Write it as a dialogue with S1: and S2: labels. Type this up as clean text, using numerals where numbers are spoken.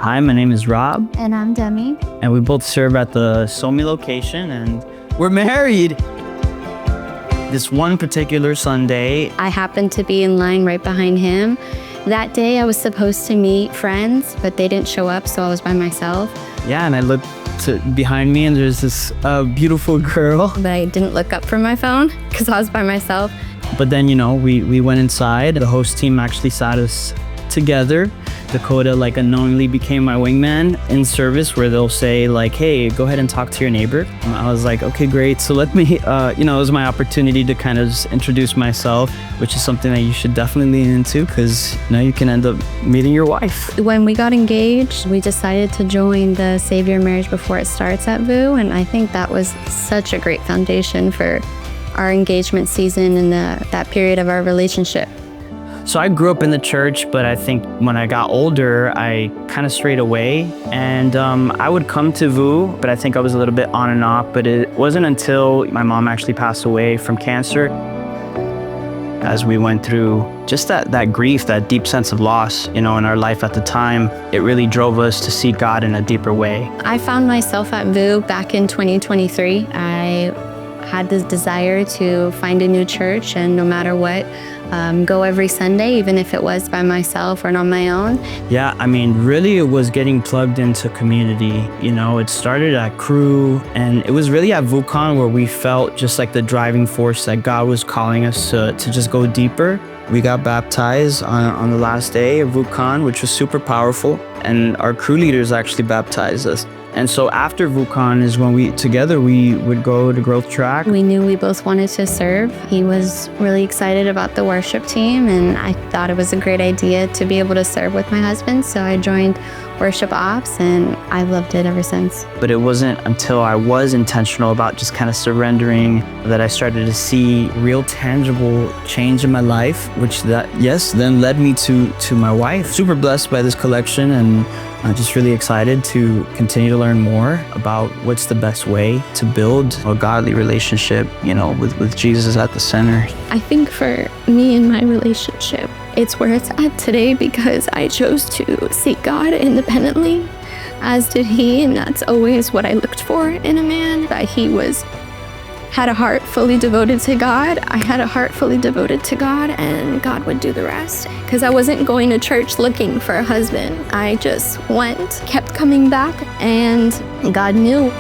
S1: Hi, my name is Rob.
S2: And I'm Demi.
S1: And we both serve at the Somi location, and we're married. This one particular Sunday,
S2: I happened to be in line right behind him. That day I was supposed to meet friends, but they didn't show up, so I was by myself.
S1: and I looked behind me, and there's this beautiful girl.
S2: But I didn't look up from my phone because I was by myself.
S1: But then, we went inside. The host team actually sat us together. Dakota unknowingly became my wingman in service, where they'll say hey, go ahead and talk to your neighbor. I was like, okay, great. So let me, it was my opportunity to kind of just introduce myself, which is something that you should definitely lean into, because you can end up meeting your wife.
S2: When we got engaged, we decided to join the Save Your Marriage Before It Starts at VOU, and I think that was such a great foundation for our engagement season and that period of our relationship.
S1: So I grew up in the church, but I think when I got older, I kind of strayed away. And I would come to VOU, but I think I was a little bit on and off. But it wasn't until my mom actually passed away from cancer, as we went through just that grief, that deep sense of loss, in our life at the time, it really drove us to see God in a deeper way.
S2: I found myself at VOU back in 2023. I had this desire to find a new church, and no matter what, go every Sunday, even if it was by myself or on my own.
S1: Yeah, really it was getting plugged into community. It started at Crew, and it was really at VOUSCON where we felt just like the driving force that God was calling us to just go deeper. We got baptized on the last day of VOUSCON, which was super powerful, and our crew leaders actually baptized us. And so after VOUSCON is when we would go to Growth Track.
S2: We knew we both wanted to serve. He was really excited about the worship team, and I thought it was a great idea to be able to serve with my husband. So I joined worship ops, and I loved it ever since.
S1: But it wasn't until I was intentional about just kind of surrendering that I started to see real tangible change in my life, which then led me to my wife. Super blessed by this collection, and just really excited to continue to learn more about what's the best way to build a godly relationship, with Jesus at the center.
S2: I think for me and my relationship, it's where it's at today because I chose to seek God independently, as did he, and that's always what I looked for in a man, that he had a heart fully devoted to God. I had a heart fully devoted to God, and God would do the rest. Because I wasn't going to church looking for a husband. I just kept coming back, and God knew.